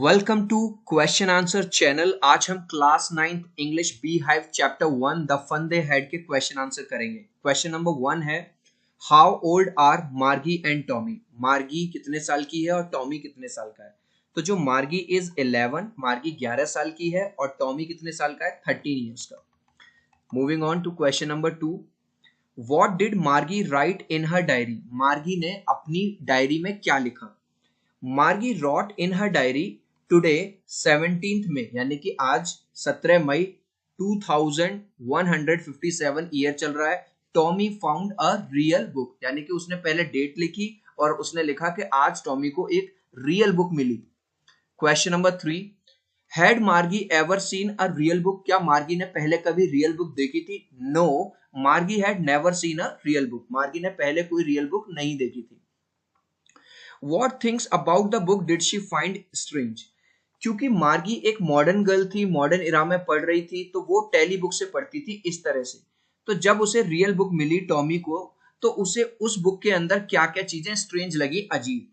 Welcome to question answer channel. आज हम class 9th English Beehive हाइव चैप्टर 1 द फन दे हैड के क्वेश्चन आंसर करेंगे। क्वेश्चन नंबर 1 है, how old are Margie and Tommy. Margie कितने साल की है और टॉमी कितने साल का है? तो जो मार्गी इज 11, मार्गी 11 साल की है और टॉमी कितने साल का है? 13 ईयर्स का। Moving on to question number 2, what did Margie write in her diary. Margie ने अपनी डायरी में क्या लिखा? Margie wrote in her diary today 17th में, यानी कि आज 17 मई 2157 ईयर चल रहा है। Tommy found a real book, यानी कि उसने पहले डेट लिखी और उसने लिखा कि आज टॉमी को एक रियल बुक मिली। Question number 3, had Margie ever seen a real book. क्या मार्गी ने पहले कभी रियल बुक देखी थी? नो, मार्गी had never seen a real book. मार्गी ने पहले कोई रियल बुक नहीं देखी थी। What things about the book did she find strange? क्योंकि मार्गी एक मॉडर्न गर्ल थी, मॉडर्न इरा में पढ़ रही थी, तो वो टेली बुक से पढ़ती थी इस तरह से। तो जब उसे रियल बुक मिली टॉमी को, तो उसे उस बुक के अंदर क्या क्या चीजें स्ट्रेंज लगी, अजीब।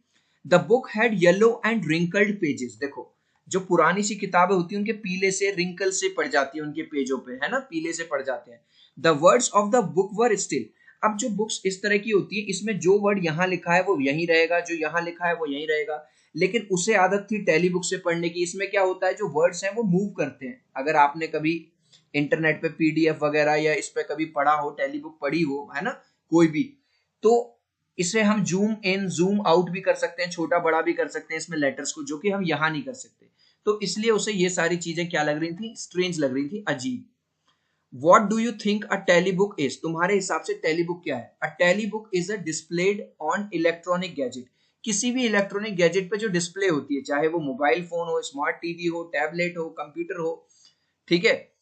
The book had yellow and wrinkled pages. देखो, जो पुरानी सी किताबें होती हैं उनके पीले से रिंकल से पड़ जाती है, उनके पेजों पे, है ना, पीले से पड़ जाते हैं। The words of the book were still. अब जो बुक्स इस तरह की होती है, इसमें जो वर्ड यहाँ लिखा है वो यहीं रहेगा, जो यहाँ लिखा है वो यहीं रहेगा। लेकिन उसे आदत थी टेली बुक से पढ़ने की। इसमें क्या होता है, जो वर्ड्स हैं वो मूव करते हैं। अगर आपने कभी इंटरनेट पे पीडीएफ वगैरह या इस पे कभी पढ़ा हो, टेली बुक पढ़ी हो, है ना, कोई भी, तो इसे हम जूम इन जूम आउट भी कर सकते हैं, छोटा बड़ा भी कर सकते हैं इसमें लेटर्स को, जो कि हम यहाँ नहीं कर सकते। तो इसलिए उसे ये सारी चीजें क्या लग रही थी, स्ट्रेंज लग रही थी, अजीब। What do you think a telebook is? तुम्हारे हिसाब से टेलीबुक क्या है? A telebook is a displayed on electronic gadget. किसी भी इलेक्ट्रॉनिक गैजेट पे जो डिस्प्ले होती है, चाहे वो मोबाइल फोन हो, स्मार्ट टीवी हो, टैबलेट हो, कंप्यूटर हो, ठीक है।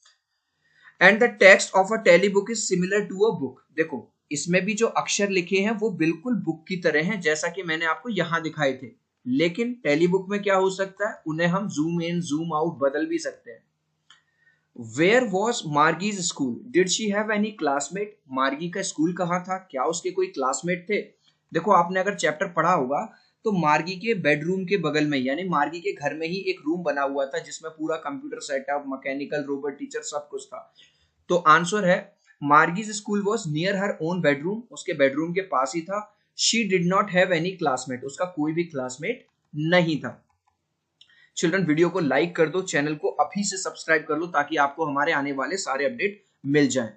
And the text of a telebook is similar to a book. देखो, इसमें भी जो अक्षर लिखे हैं वो बिल्कुल बुक की तरह हैं, जैसा कि मैंने आपको यहां दिखाए थे। लेकिन टेलीबुक में क्या हो सकता है, उन्हें हम जूम इन जूम आउट बदल भी सकते हैं। Where was Margie's school? Did she have any classmate? मार्गी का स्कूल कहाँ था? क्या उसके कोई क्लासमेट थे? देखो, आपने अगर चैप्टर पढ़ा होगा तो मार्गी के बेडरूम के बगल में, यानी मार्गी के घर में ही एक रूम बना हुआ था जिसमें पूरा computer setup, mechanical, robot teacher, सब कुछ था। तो आंसर है, Margie's school was near her own bedroom. उसके बेडरूम के पास ही था। She did not have any classmate. उसका कोई भी क्लासमेट नहीं था। चिल्ड्रन, वीडियो को लाइक कर दो, चैनल को अभी से सब्सक्राइब कर लो ताकि आपको हमारे आने वाले सारे अपडेट मिल जाएं।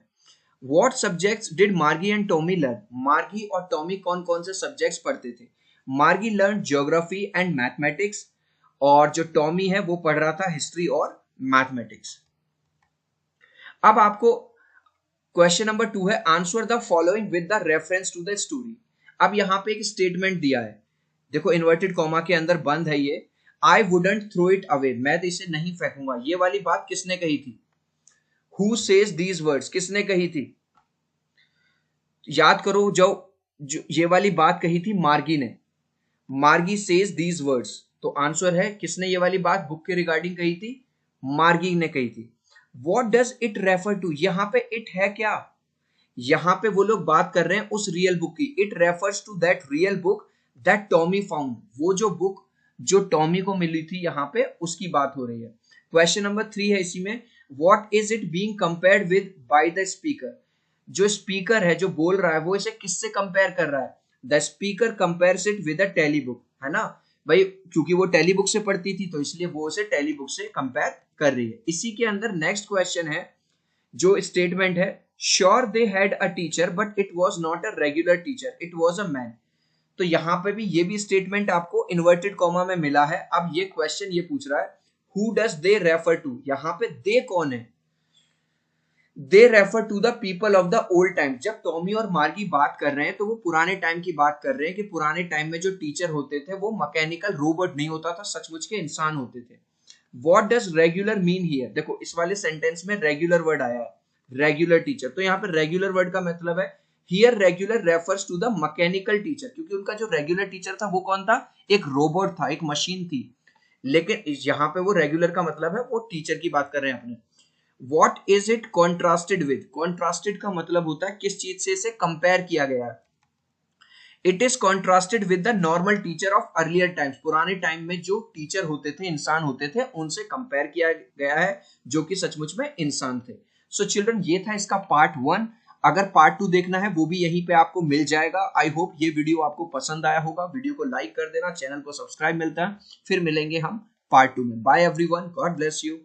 व्हाट सब्जेक्ट्स डिड मार्गी एंड टॉमी लर्न? मार्गी और टॉमी कौन कौन से सब्जेक्ट्स पढ़ते थे? मार्गी लर्न ज्योग्राफी एंड मैथमेटिक्स, और जो टॉमी है वो पढ़ रहा था हिस्ट्री और मैथमेटिक्स। अब आपको क्वेश्चन नंबर 2 है, answer the following with the reference to the story. अब यहाँ पे एक स्टेटमेंट दिया है, देखो इन्वर्टेड कॉमा के अंदर बंद है ये। I wouldn't throw it away, मैं तो इसे नहीं फेंकूंगा। ये वाली बात किसने कही थी? हु सेज दीज वर्ड्स, किसने कही थी? याद करो, जो ये वाली बात कही थी मार्गी ने। मार्गी सेज दीज वर्ड्स, तो आंसर है किसने ये वाली बात बुक के रिगार्डिंग कही थी? मार्गी ने कही थी। What does it refer to? यहाँ पे इट है क्या? यहाँ पे वो लोग बात कर रहे हैं उस रियल बुक की। It refers to that real book that Tommy found. वो जो बुक जो टॉमी को मिली थी यहाँ पे, उसकी बात हो रही है। क्वेश्चन नंबर 3 है इसी में, what is it being compared with by the speaker. जो स्पीकर है, जो बोल रहा है, वो इसे किससे कंपेयर कर रहा है? The speaker compares it with a telly book, है ना भाई, क्योंकि वो टेली बुक से पढ़ती थी तो इसलिए वो उसे टेली बुक से कंपेयर कर रही है। इसी के अंदर नेक्स्ट क्वेश्चन है, जो स्टेटमेंट है, sure they had a teacher but it was not a regular teacher, it was a man. तो यहां पे भी ये भी स्टेटमेंट आपको इन्वर्टेड कॉमा में मिला है। अब ये क्वेश्चन ये पूछ रहा है, who does they refer to? यहां पे दे कौन है? They refer to the people of the old time. जब टॉमी और मार्गी बात कर रहे हैं तो वो पुराने टाइम की बात कर रहे हैं कि पुराने टाइम में जो टीचर होते थे वो मैकेनिकल रोबोट नहीं होता था, सचमुच के इंसान होते थे। What does regular mean here? देखो, इस वाले सेंटेंस में रेगुलर वर्ड आया है, रेगुलर टीचर। तो यहाँ पे रेगुलर वर्ड का मतलब है, here regular refers to the mechanical teacher, क्योंकि उनका जो रेगुलर टीचर था वो कौन था? एक रोबोट था, एक मशीन थी। लेकिन यहाँ पे वो रेगुलर का मतलब है वो टीचर की बात कर रहे हैं अपने। What is it contrasted with? Contrasted का मतलब होता है किस चीज से इसे कंपेयर किया गया है। It is contrasted with the normal teacher of earlier times, पुराने टाइम में जो टीचर होते थे, इंसान होते थे, उनसे कंपेयर किया गया है जो कि सचमुच में इंसान थे। सो चिल्ड्रन, ये था इसका पार्ट 1। अगर पार्ट 2 देखना है वो भी यहीं पे आपको मिल जाएगा। आई होप ये वीडियो आपको पसंद आया होगा। वीडियो को लाइक कर देना, चैनल को सब्सक्राइब। मिलता है, फिर मिलेंगे हम पार्ट 2 में। Bye everyone, God bless you.